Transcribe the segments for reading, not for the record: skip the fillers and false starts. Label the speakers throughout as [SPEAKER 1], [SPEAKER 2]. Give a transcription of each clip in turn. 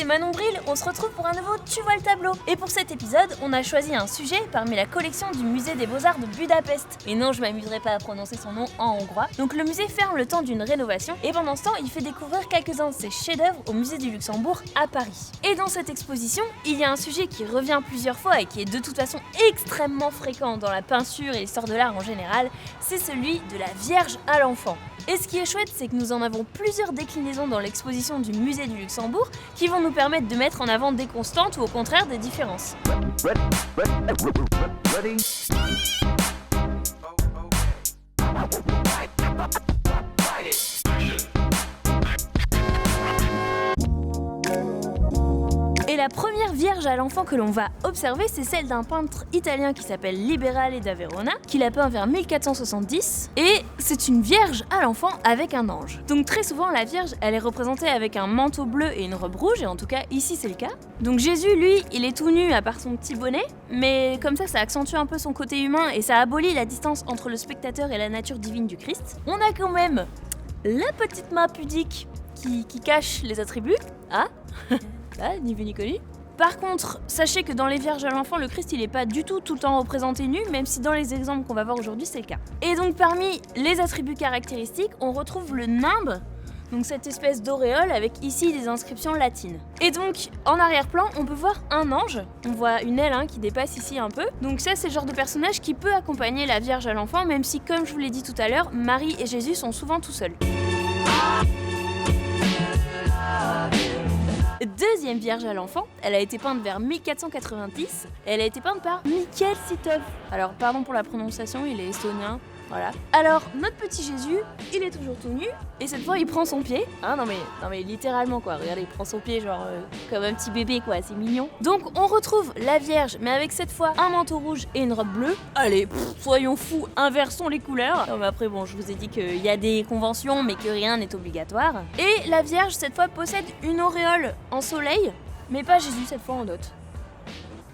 [SPEAKER 1] c'est Manon Bril, on se retrouve pour un nouveau Tu vois le tableau. Et pour cet épisode, on a choisi un sujet parmi la collection du musée des Beaux-Arts de Budapest. Et non, je m'amuserai pas à prononcer son nom en hongrois. Donc le musée ferme le temps d'une rénovation et pendant ce temps, il fait découvrir quelques-uns de ses chefs-d'œuvre au musée du Luxembourg à Paris. Et dans cette exposition, il y a un sujet qui revient plusieurs fois et qui est de toute façon extrêmement fréquent dans la peinture et l'histoire de l'art en général, c'est celui de la Vierge à l'enfant. Et ce qui est chouette, c'est que nous en avons plusieurs déclinaisons dans l'exposition du musée du Luxembourg qui vont nous permettre de mettre en avant des constantes ou au contraire des différences. Et la première Vierge à l'enfant que l'on va observer, c'est celle d'un peintre italien qui s'appelle Liberale da Verona, qui l'a peint vers 1470, et c'est une Vierge à l'enfant avec un ange. Donc très souvent, la Vierge, elle est représentée avec un manteau bleu et une robe rouge, et en tout cas ici c'est le cas. Donc Jésus, lui, il est tout nu à part son petit bonnet, mais comme ça accentue un peu son côté humain et ça abolit la distance entre le spectateur et la nature divine du Christ. On a quand même la petite main pudique qui cache les attributs. Ah là, ni vu ni connu. Par contre, sachez que dans les Vierges à l'enfant, le Christ il est pas du tout le temps représenté nu, même si dans les exemples qu'on va voir aujourd'hui c'est le cas. Et donc parmi les attributs caractéristiques, on retrouve le nimbe, donc cette espèce d'auréole avec ici des inscriptions latines. Et donc en arrière-plan, on peut voir un ange, on voit une aile qui dépasse ici un peu. Donc ça c'est le genre de personnage qui peut accompagner la Vierge à l'enfant, même si comme je vous l'ai dit tout à l'heure, Marie et Jésus sont souvent tout seuls. Deuxième Vierge à l'enfant, elle a été peinte vers 1490 et elle a été peinte par Mikhail Sitov. Alors pardon pour la prononciation, il est estonien, voilà. Alors notre petit Jésus, il est toujours tout nu et cette fois il prend son pied. Non mais littéralement quoi, regardez, il prend son pied genre comme un petit bébé quoi, c'est mignon. Donc on retrouve la Vierge mais avec cette fois un manteau rouge et une robe bleue. Allez, soyons fous, inversons les couleurs. Non mais après bon, je vous ai dit qu'il y a des conventions mais que rien n'est obligatoire. Et la Vierge cette fois possède une auréole en soleil, mais pas Jésus cette fois en dot.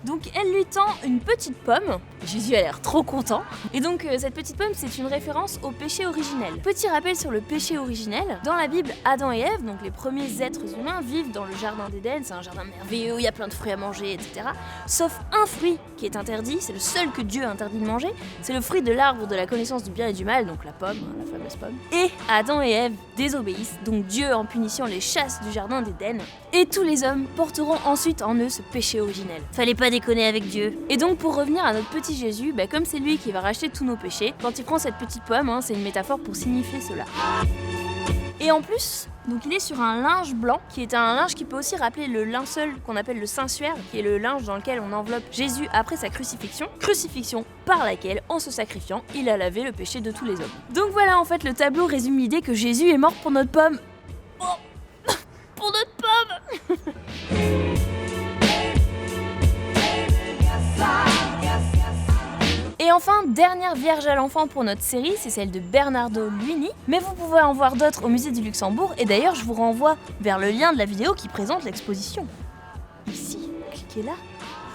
[SPEAKER 1] Donc elle lui tend une petite pomme, Jésus a l'air trop content, et donc cette petite pomme c'est une référence au péché originel. Petit rappel sur le péché originel, dans la Bible, Adam et Ève, donc les premiers êtres humains, vivent dans le jardin d'Éden, c'est un jardin merveilleux, il y a plein de fruits à manger, etc. Sauf un fruit qui est interdit, c'est le seul que Dieu interdit de manger, c'est le fruit de l'arbre de la connaissance du bien et du mal, donc la pomme, la fameuse pomme. Et Adam et Ève désobéissent, donc Dieu en punition les chasse du jardin d'Éden, et tous les hommes porteront ensuite en eux ce péché originel. Fallait pas déconner avec Dieu. Et donc pour revenir à notre petit Jésus, comme c'est lui qui va racheter tous nos péchés, quand il prend cette petite pomme, c'est une métaphore pour signifier cela. Et en plus, donc il est sur un linge blanc, qui est un linge qui peut aussi rappeler le linceul qu'on appelle le saintuaire, qui est le linge dans lequel on enveloppe Jésus après sa crucifixion par laquelle, en se sacrifiant, il a lavé le péché de tous les hommes. Donc voilà, en fait, le tableau résume l'idée que Jésus est mort pour notre pomme. Oh pour notre pomme. Et enfin, dernière Vierge à l'enfant pour notre série, c'est celle de Bernardo Luini. Mais vous pouvez en voir d'autres au musée du Luxembourg et d'ailleurs je vous renvoie vers le lien de la vidéo qui présente l'exposition. Ici, cliquez là.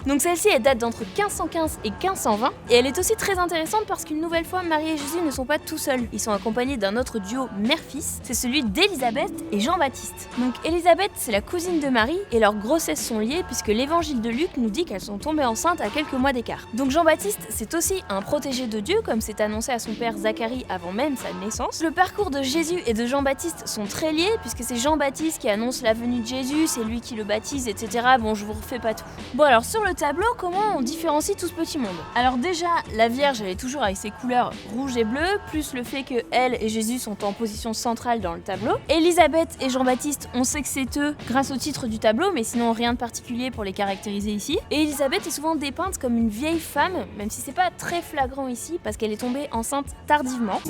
[SPEAKER 1] Donc celle-ci, elle date d'entre 1515 et 1520 et elle est aussi très intéressante parce qu'une nouvelle fois, Marie et Jésus ne sont pas tout seuls. Ils sont accompagnés d'un autre duo mère-fils, c'est celui d'Élisabeth et Jean-Baptiste. Donc Élisabeth, c'est la cousine de Marie et leurs grossesses sont liées puisque l'évangile de Luc nous dit qu'elles sont tombées enceintes à quelques mois d'écart. Donc Jean-Baptiste, c'est aussi un protégé de Dieu comme c'est annoncé à son père Zacharie avant même sa naissance. Le parcours de Jésus et de Jean-Baptiste sont très liés puisque c'est Jean-Baptiste qui annonce la venue de Jésus, c'est lui qui le baptise, etc. Bon, je vous refais pas tout. Bon alors sur le tableau, comment on différencie tout ce petit monde? Alors déjà, la Vierge, elle est toujours avec ses couleurs rouge et bleu, plus le fait que elle et Jésus sont en position centrale dans le tableau. Élisabeth et Jean-Baptiste, on sait que c'est eux grâce au titre du tableau, mais sinon rien de particulier pour les caractériser ici. Et Élisabeth est souvent dépeinte comme une vieille femme, même si c'est pas très flagrant ici, parce qu'elle est tombée enceinte tardivement.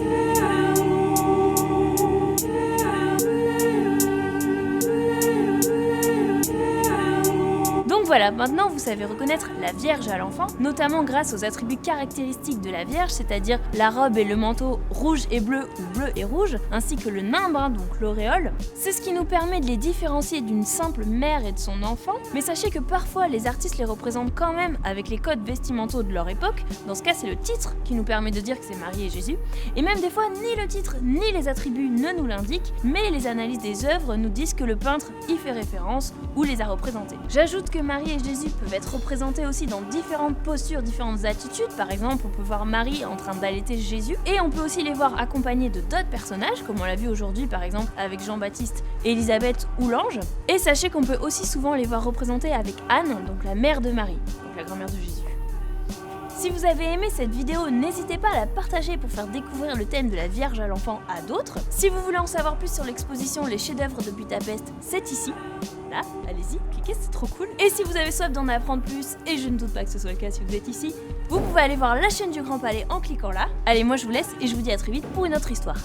[SPEAKER 1] Donc Donc voilà, maintenant vous savez reconnaître la Vierge à l'enfant, notamment grâce aux attributs caractéristiques de la Vierge, c'est-à-dire la robe et le manteau rouge et bleu ou bleu et rouge, ainsi que le nimbe, donc l'auréole. C'est ce qui nous permet de les différencier d'une simple mère et de son enfant, mais sachez que parfois les artistes les représentent quand même avec les codes vestimentaux de leur époque. Dans ce cas, c'est le titre qui nous permet de dire que c'est Marie et Jésus, et même des fois ni le titre ni les attributs ne nous l'indiquent, mais les analyses des œuvres nous disent que le peintre y fait référence ou les a représentés. J'ajoute que Marie et Jésus peuvent être représentés aussi dans différentes postures, différentes attitudes. Par exemple, on peut voir Marie en train d'allaiter Jésus, et on peut aussi les voir accompagnés de d'autres personnages, comme on l'a vu aujourd'hui par exemple avec Jean-Baptiste, Élisabeth ou l'ange. Et sachez qu'on peut aussi souvent les voir représentés avec Anne, donc la mère de Marie, donc la grand-mère de Jésus. Si vous avez aimé cette vidéo, n'hésitez pas à la partager pour faire découvrir le thème de la Vierge à l'enfant à d'autres. Si vous voulez en savoir plus sur l'exposition Les chefs-d'œuvre de Budapest, c'est ici. Là, allez-y, cliquez, c'est trop cool. Et si vous avez soif d'en apprendre plus, et je ne doute pas que ce soit le cas si vous êtes ici, vous pouvez aller voir la chaîne du Grand Palais en cliquant là. Allez, moi je vous laisse et je vous dis à très vite pour une autre histoire.